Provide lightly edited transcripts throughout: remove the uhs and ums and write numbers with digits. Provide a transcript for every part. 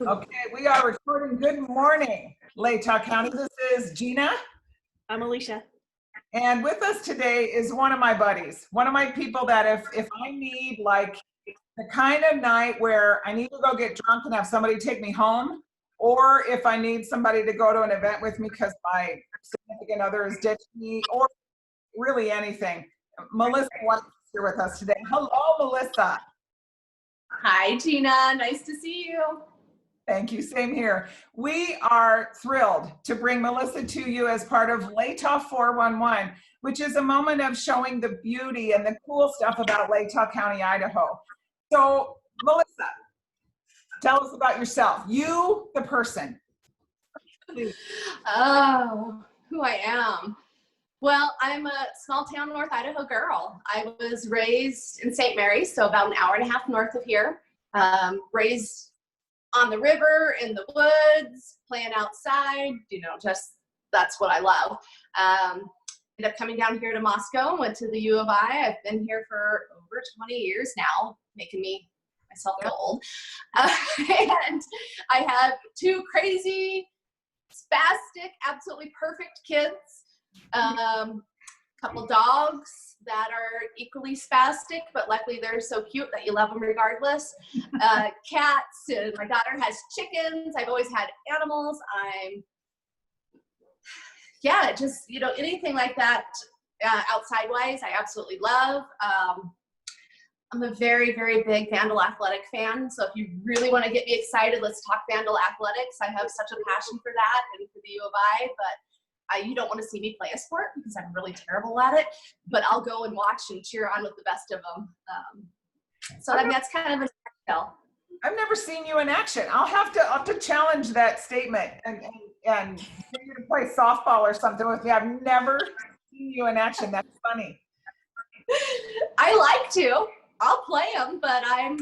Okay, we are recording. Good morning, Latah County. This is Gina. I'm Alicia. And with us today is one of my buddies, one of my people that if I need like the kind of night where I need to go get drunk and have somebody take me home, or if I need somebody to go to an event with me because my significant other has ditched me, or really anything. Melissa White is here with us today. Hello, Melissa. Hi, Gina. Nice to see you. Thank you. Same here. We are thrilled to bring Melissa to you as part of Latah 411, which is a moment of showing the beauty and the cool stuff about Latah County, Idaho. So, Melissa, tell us about yourself. You, the person. Please. Oh, who I am. Well, I'm a small town North Idaho girl. I was raised in St. Mary's, so about an hour and a half north of here. Raised on the river, in the woods, playing outside, just that's what I love. Ended up coming down here to Moscow, went to the U of I. I've been here for over 20 years now, making myself feel old. And I have two crazy, spastic, absolutely perfect kids. Couple dogs that are equally spastic, but luckily they're so cute that you love them regardless. Cats, and my daughter has chickens. I've always had animals. Just anything like that outside wise, I absolutely love. I'm a very, very big Vandal Athletic fan. So if you really want to get me excited, let's talk Vandal Athletics. I have such a passion for that and for the U of I, but you don't want to see me play a sport because I'm really terrible at it, but I'll go and watch and cheer on with the best of them. That's kind of a tell. I've never seen you in action. I'll have to challenge that statement and get you to play softball or something with me. I've never seen you in action. That's funny. I like to. I'll play them, but I'm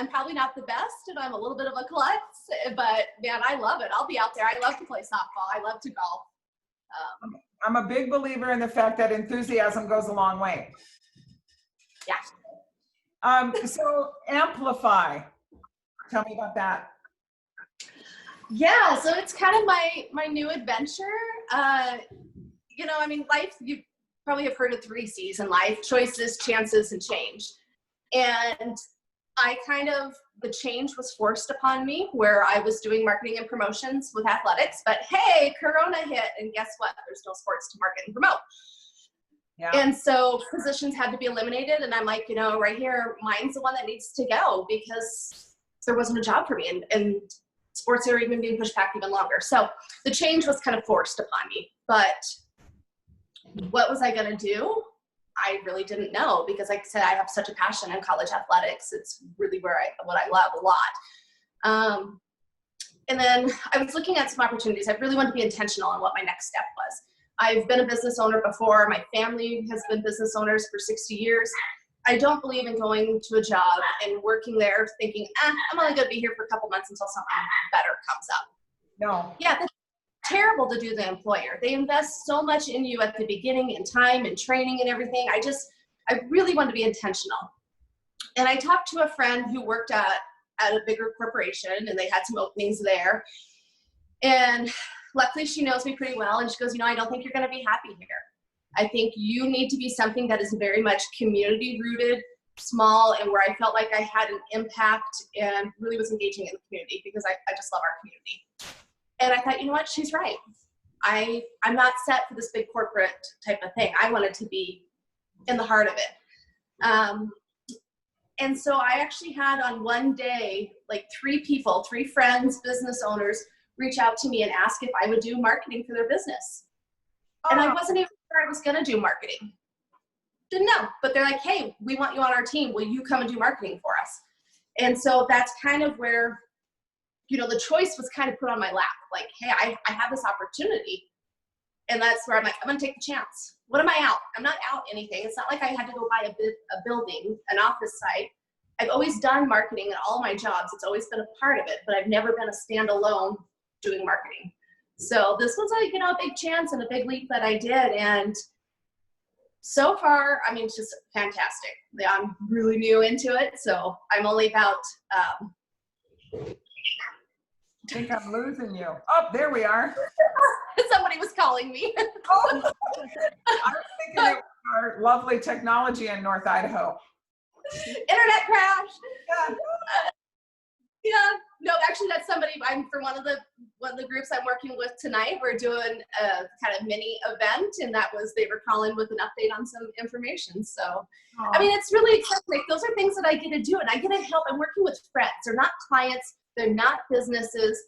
probably not the best, and I'm a little bit of a klutz. But man, I love it. I'll be out there. I love to play softball. I love to golf. I'm a big believer in the fact that enthusiasm goes a long way. Yeah. So Amplify, tell me about that. Yeah, so it's kind of my new adventure. Life, you probably have heard of 3 C's in life: choices, chances, and change. And the change was forced upon me where I was doing marketing and promotions with athletics, but hey, Corona hit, and guess what? There's no sports to market and promote. Yeah. And so positions had to be eliminated, and I'm like, right here, mine's the one that needs to go because there wasn't a job for me, and sports are even being pushed back even longer. So the change was kind of forced upon me, but what was I going to do? I really didn't know because, like I said, I have such a passion in college athletics. It's really what I love a lot. And then I was looking at some opportunities. I really wanted to be intentional on what my next step was. I've been a business owner before. My family has been business owners for 60 years. I don't believe in going to a job and working there thinking, I'm only going to be here for a couple months until something better comes up. No. Yeah, that's terrible to do the employer. They invest so much in you at the beginning, and time and training and everything. I really want to be intentional. And I talked to a friend who worked at a bigger corporation, and they had some openings there. And luckily she knows me pretty well, and she goes, I don't think you're going to be happy here. I think you need to be something that is very much community rooted, small, and where I felt like I had an impact and really was engaging in the community because I just love our community. And I thought, you know what, she's right. I'm not set for this big corporate type of thing. I wanted to be in the heart of it. And so I actually had on one day, like 3 friends, business owners, reach out to me and ask if I would do marketing for their business. And I wasn't even sure I was going to do marketing. Didn't know, but they're like, hey, we want you on our team. Will you come and do marketing for us? And so that's kind of where, the choice was kind of put on my lap. Like, hey, I have this opportunity. And that's where I'm like, I'm going to take the chance. What am I out? I'm not out anything. It's not like I had to go buy a building, an office site. I've always done marketing in all my jobs. It's always been a part of it, but I've never been a standalone doing marketing. So this was a big chance and a big leap that I did. And so far, it's just fantastic. I'm really new into it. So I'm only about I think I'm losing you. Oh, there we are. Somebody was calling me. Oh, I was thinking it was our lovely technology in North Idaho. Internet crash. Yeah. Yeah, no, actually that's somebody. I'm for one of the groups I'm working with tonight. We're doing a kind of mini event, and they were calling with an update on some information. So, I mean, it's really exciting. Like, those are things that I get to do, and I get to help. I'm working with friends. They're not clients. They're not businesses.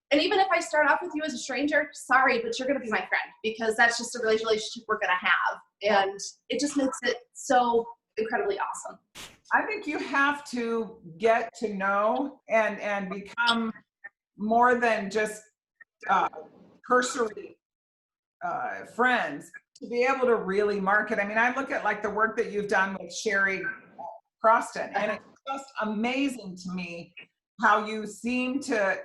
And even if I start off with you as a stranger, sorry, but you're going to be my friend, because that's just a relationship we're going to have, and it just makes it so incredibly awesome. I think you have to get to know and become more than just cursory friends to be able to really market. I mean, I look at like the work that you've done with Sherry Croston, and it's just amazing to me how you seem to,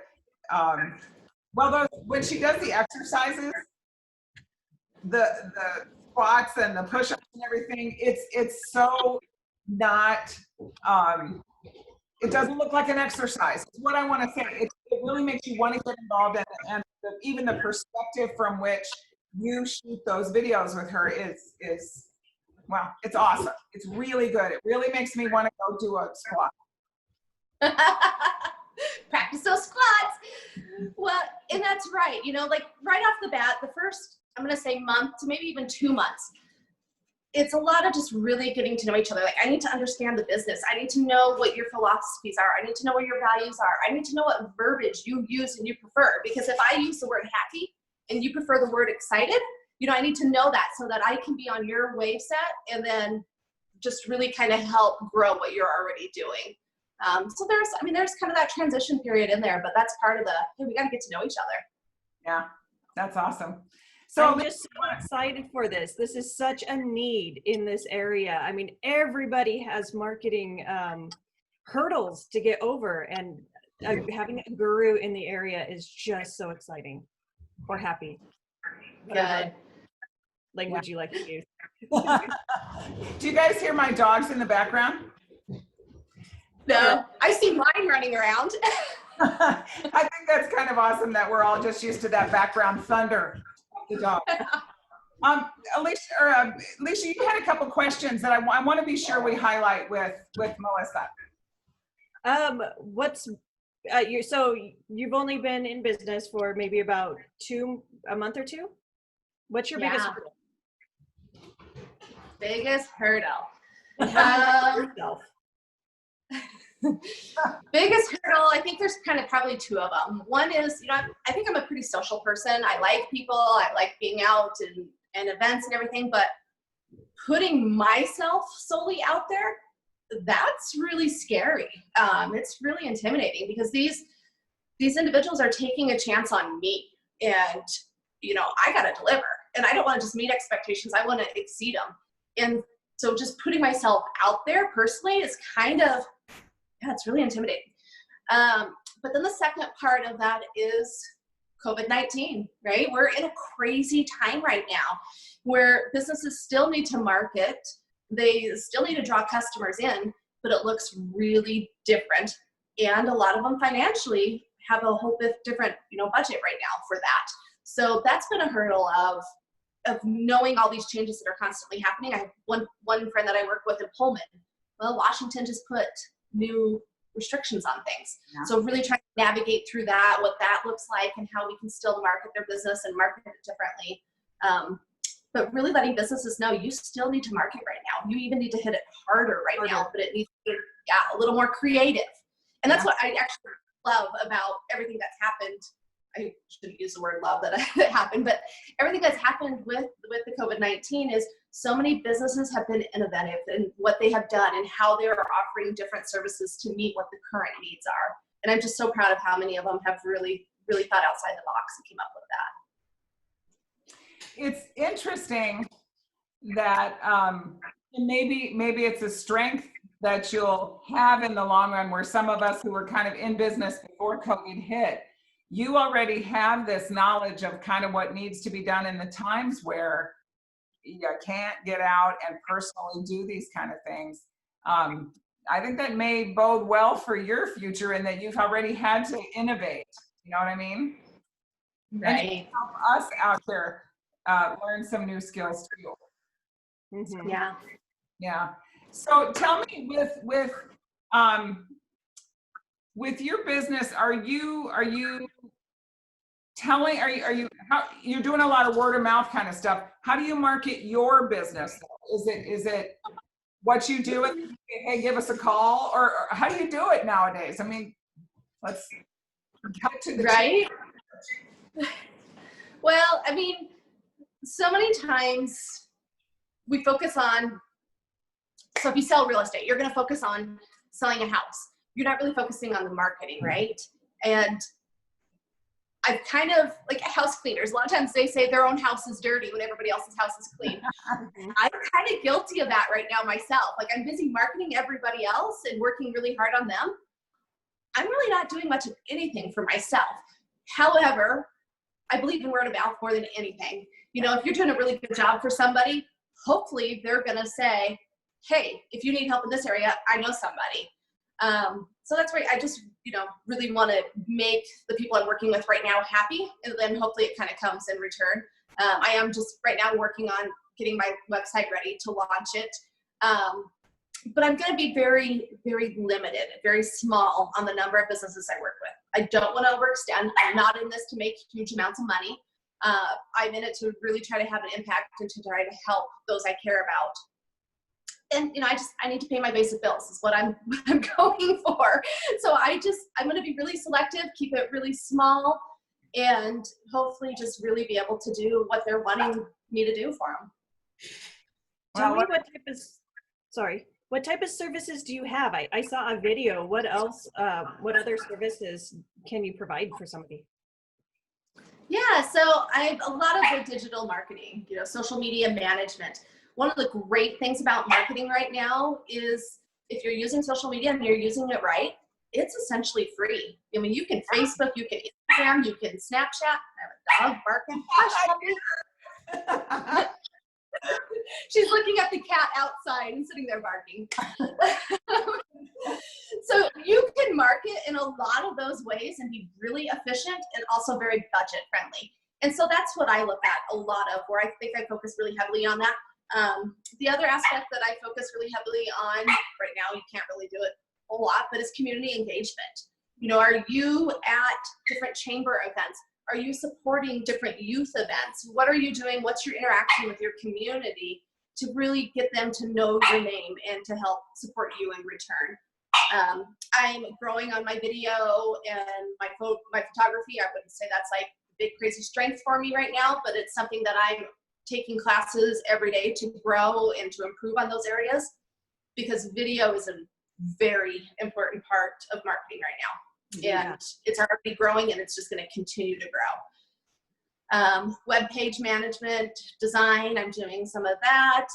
when she does the exercises, the squats and the push-ups and everything, it's so not, it doesn't look like an exercise. It's what I want to say. It really makes you want to get involved in it, and even the perspective from which you shoot those videos with her is well, it's awesome. It's really good. It really makes me want to go do a squat. Practice those squats. Well, and that's right. You know, like right off the bat, the first, I'm going to say month to maybe even 2 months, it's a lot of just really getting to know each other. Like, I need to understand the business. I need to know what your philosophies are. I need to know what your values are. I need to know what verbiage you use and you prefer. Because if I use the word happy and you prefer the word excited, you know, I need to know that so that I can be on your wave set and then just really kind of help grow what you're already doing. So there's kind of that transition period in there, but that's part of hey, we got to get to know each other. Yeah, that's awesome. So I'm just so excited for this. This is such a need in this area. I mean, everybody has marketing hurdles to get over, and having a guru in the area is just so exciting. Or happy. Whatever language you like to use. do you guys hear my dogs in the background? No, I see mine running around. I think that's kind of awesome that we're all just used to that background thunder of the dog. Alicia, you had a couple questions that I want to be sure we highlight with Melissa. So you've only been in business for maybe about a month or two? What's your biggest hurdle? Biggest hurdle. Yourself. Biggest hurdle, I think there's kind of probably two of them. One is, you know, I think I'm a pretty social person. I like people. I like being out and events and everything, but putting myself solely out there, that's really scary. It's really intimidating because these individuals are taking a chance on me, and, you know, I got to deliver, and I don't want to just meet expectations. I want to exceed them. And so just putting myself out there personally is kind of, yeah, it's really intimidating. But then the second part of that is COVID-19, right? We're in a crazy time right now where businesses still need to market. They still need to draw customers in, but it looks really different. And a lot of them financially have a whole bit different, you know, budget right now for that. So that's been a hurdle of knowing all these changes that are constantly happening. I have one friend that I work with in Pullman. Well, Washington just put new restrictions on things. Yeah. So really trying to navigate through that, what that looks like, and how we can still market their business and market it differently. But really letting businesses know you still need to market right now. You even need to hit it harder right now, but it needs to be a little more creative. And that's what I actually love about everything that's happened. I shouldn't use the word love that happened, but everything that's happened with the COVID-19 is so many businesses have been innovative in what they have done and how they're offering different services to meet what the current needs are. And I'm just so proud of how many of them have really, really thought outside the box and came up with that. It's interesting that and maybe it's a strength that you'll have in the long run, where some of us who were kind of in business before COVID hit, you already have this knowledge of kind of what needs to be done in the times where you can't get out and personally do these kind of things. I think that may bode well for your future in that you've already had to innovate You know what I mean? And you Right. help us out there learn some new skills too. Mhm. Yeah. Yeah. So tell me, um with your business, are you telling, are you how you're doing a lot of word of mouth kind of stuff? How do you market your business? Is it what you do? Hey, give us a call, or how do you do it nowadays? I mean, let's cut to the chase. Right. Well, I mean, so many times we focus on, so if you sell real estate, you're going to focus on selling a house. You're not really focusing on the marketing, right? And I've kind of, like house cleaners, a lot of times they say their own house is dirty when everybody else's house is clean. I'm kind of guilty of that right now myself. Like, I'm busy marketing everybody else and working really hard on them. I'm really not doing much of anything for myself. However, I believe in word of mouth more than anything. You know, if you're doing a really good job for somebody, hopefully they're going to say, hey, if you need help in this area, I know somebody. So that's why I just, really want to make the people I'm working with right now happy. And then hopefully it kind of comes in return. I am just right now working on getting my website ready to launch it. But I'm going to be very, very limited, very small on the number of businesses I work with. I don't want to overextend. I'm not in this to make huge amounts of money. I'm in it to really try to have an impact and to try to help those I care about. And I need to pay my basic bills is what I'm going for. So I'm going to be really selective, keep it really small, and hopefully just really be able to do what they're wanting me to do for them. Tell me what type of services do you have? I saw a video. What else, what other services can you provide for somebody? Yeah, so I have a lot of the digital marketing, social media management. One of the great things about marketing right now is if you're using social media and you're using it right, it's essentially free. I mean, you can Facebook, you can Instagram, you can Snapchat. I have a dog barking. Hush, puppy. She's looking at the cat outside and sitting there barking. So you can market in a lot of those ways and be really efficient and also very budget friendly. And so that's what I look at a lot of, where I think I focus really heavily on that. The other aspect that I focus really heavily on right now, you can't really do it a lot, but is community engagement. Are you at different chamber events? Are you supporting different youth events? What are you doing? What's your interaction with your community to really get them to know your name and to help support you in return? I'm growing on my video and my photography. I wouldn't say that's like big crazy strength for me right now, but it's something that I'm taking classes every day to grow and to improve on those areas, because video is a very important part of marketing right now. Yeah. And it's already growing and it's just going to continue to grow. Web page management, design, I'm doing some of that.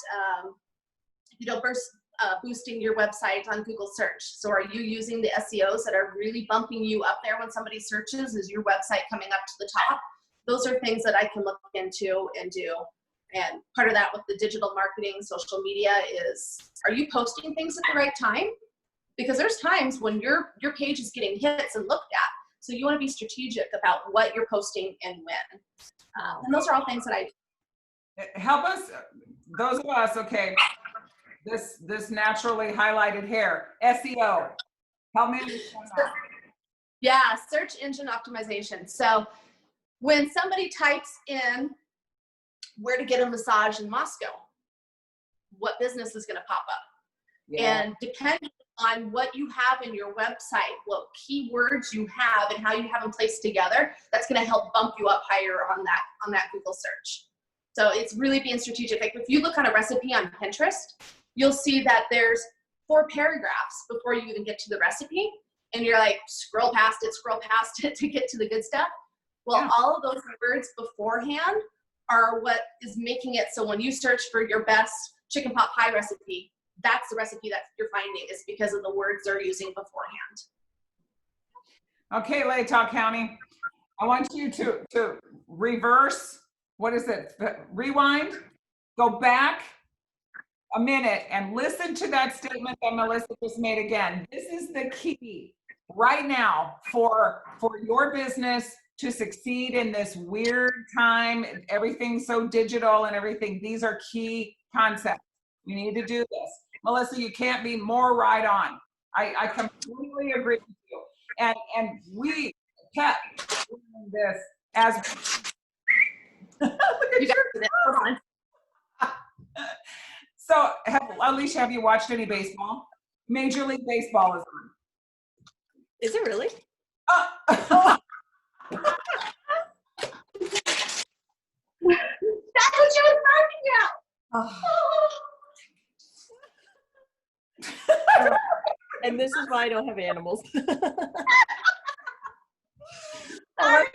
Boosting your website on Google search. So are you using the SEOs that are really bumping you up there when somebody searches? Is your website coming up to the top? Those are things that I can look into and do. And part of that with the digital marketing, social media is, are you posting things at the right time? Because there's times when your page is getting hits and looked at. So you want to be strategic about what you're posting and when. And those are all things that I help us, those of us, okay, this naturally highlighted hair, SEO. Help me understand that. Yeah, search engine optimization. So when somebody types in where to get a massage in Moscow, what business is going to pop up? Yeah. And depending on what you have in your website, what keywords you have and how you have them placed together, that's going to help bump you up higher on that Google search. So it's really being strategic. Like if you look on a recipe on Pinterest, you'll see that there's 4 paragraphs before you even get to the recipe. And you're like, scroll past it to get to the good stuff. Well, Yeah. all of those words beforehand are what is making it so when you search for your best chicken pot pie recipe, that's the recipe that you're finding, is because of the words they're using beforehand. Okay, Latah County, I want you to reverse, what is it? Rewind, go back a minute and listen to that statement that Melissa just made again. This is the key. right now for your business to succeed in this weird time, everything's so digital and everything, these are key concepts. You need to do this. Melissa, you can't be more right on. I completely agree with you. And we kept doing this as You got it. Hold on. so Alicia, have you watched any baseball? Major League Baseball is on. Is it really? That's what she was talking about. And this is why I don't have animals. Sorry.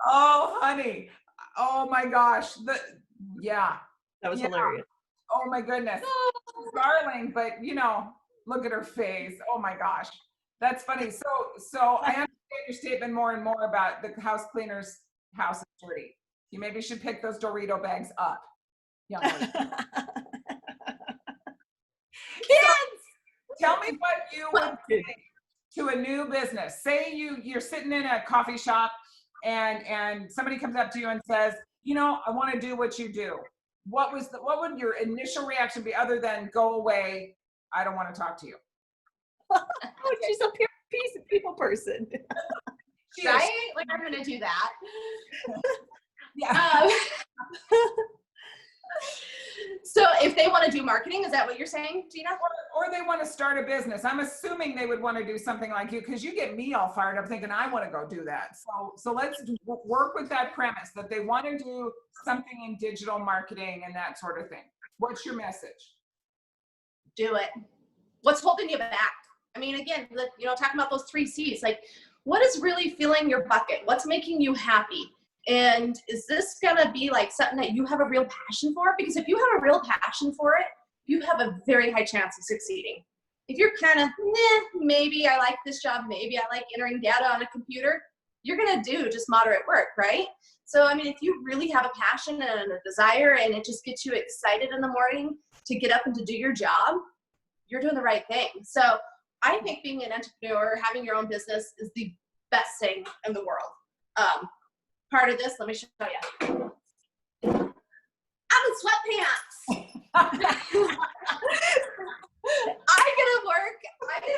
Oh, honey. Oh my gosh. Yeah. That was hilarious. Oh my goodness. Darling, but you know, look at her face. Oh my gosh. That's funny. So I understand your statement more and more about the house cleaner's house is dirty. You maybe should pick those Dorito bags up. Young lady. Kids! Tell me what you would say to a new business. Say you're sitting in a coffee shop and somebody comes up to you and says, you know, I want to do what you do. What would your initial reaction be other than go away? I don't want to talk to you. Oh, she's a people person. Right? Like, I'm gonna do that. Yeah. So if they want to do marketing, is that what you're saying, Gina? Or they want to start a business. I'm assuming they would want to do something like you, because you get me all fired up thinking I want to go do that. So let's work with that premise that they want to do something in digital marketing and that sort of thing. What's your message? Do it. What's holding you back? I mean, again, talking about those 3 C's, like, what is really filling your bucket? What's making you happy? And is this gonna be like something that you have a real passion for? Because if you have a real passion for it, you have a very high chance of succeeding. If you're kind of, maybe I like this job, maybe I like entering data on a computer, you're gonna do just moderate work, right? So, I mean, if you really have a passion and a desire and it just gets you excited in the morning to get up and to do your job, you're doing the right thing. So I think being an entrepreneur, having your own business is the best thing in the world. Part of this, let me show you. I'm in sweatpants. I get to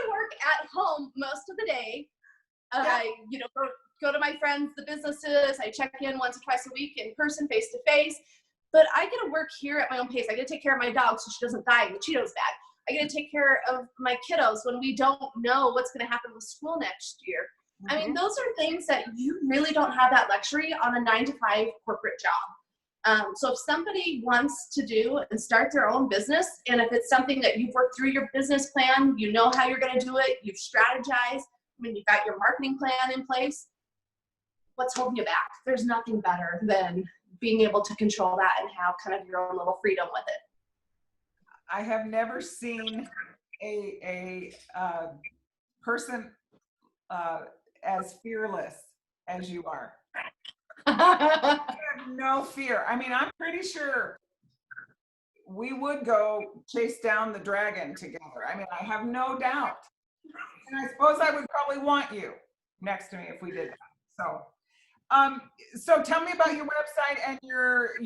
work at home most of the day. I go to my friends, the businesses. I check in once or twice a week in person, face to face. But I get to work here at my own pace. I get to take care of my dog so she doesn't die in the Cheetos bag. I get to take care of my kiddos when we don't know what's going to happen with school next year. I mean, those are things that you really don't have that luxury on a 9-to-5 corporate job. So if somebody wants to do and start their own business, and if it's something that you've worked through your business plan, you know how you're going to do it, you've strategized, you've got your marketing plan in place, what's holding you back? There's nothing better than being able to control that and have kind of your own little freedom with it. I have never seen a person as fearless as you are. I have no fear. I mean, I'm pretty sure we would go chase down the dragon together. I mean, I have no doubt. And I suppose I would probably want you next to me if we did that. So tell me about your website and your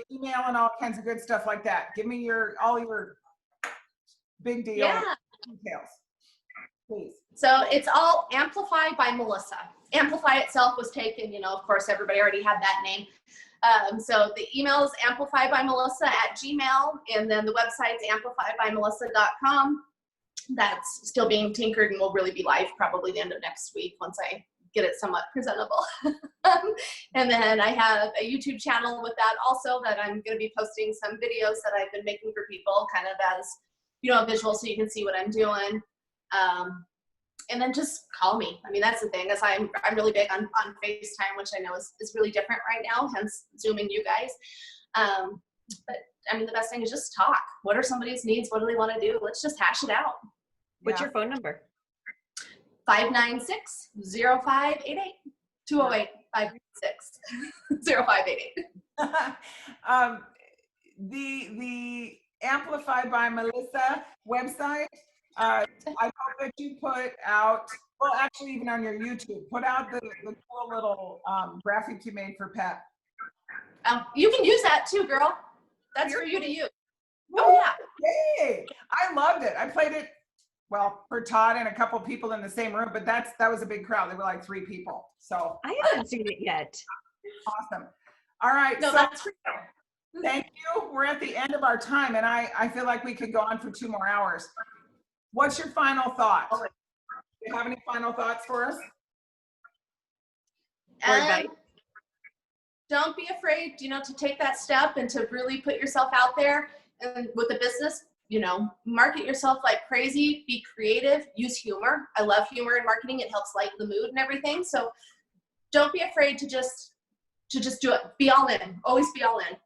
email and all kinds of good stuff like that. Give me all your big deal details, please. So it's all Amplify by Melissa. Amplify itself was taken, of course, everybody already had that name. So the email is amplifybymelissa@gmail, and then the website's amplifybymelissa.com. That's still being tinkered and will really be live probably the end of next week once I get it somewhat presentable. And then I have a YouTube channel with that also that I'm going to be posting some videos that I've been making for people kind of as, a visual so you can see what I'm doing. And then just call me. I mean, that's the thing, is I'm really big on FaceTime, which I know is really different right now, hence Zooming you guys. But I mean, the best thing is just talk. What are somebody's needs? What do they want to do? Let's just hash it out. What's your phone number? 596-0588. 208-596-0588. The Amplify by Melissa website, I hope that you put out Well, actually, even on your YouTube, put out the cool little graphic you made for Pep. You can use that too, girl. That's for you to use. Oh yeah. Yay! I loved it. I played it, well, for Todd and a couple people in the same room, but that was a big crowd. There were like 3 people. So I haven't seen it yet. awesome. All right. No, So that's for you. thank you. We're at the end of our time, and I feel like we could go on for 2 more hours. What's your final thought? Do you have any final thoughts for us? And don't be afraid, to take that step and to really put yourself out there. And with the business, market yourself like crazy, be creative, use humor. I love humor in marketing. It helps lighten the mood and everything. So don't be afraid to just do it. Be all in. Always be all in.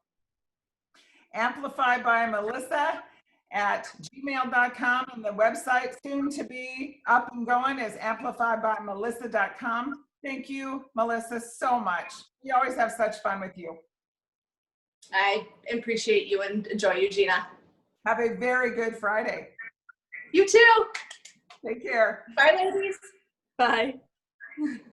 Amplify by Melissa at gmail.com, and the website soon to be up and going is amplifybymelissa.com. Thank you, Melissa, so much. We always have such fun with you. I appreciate you and enjoy you, Gina. Have a very good Friday. You too. Take care. Bye, ladies. Bye.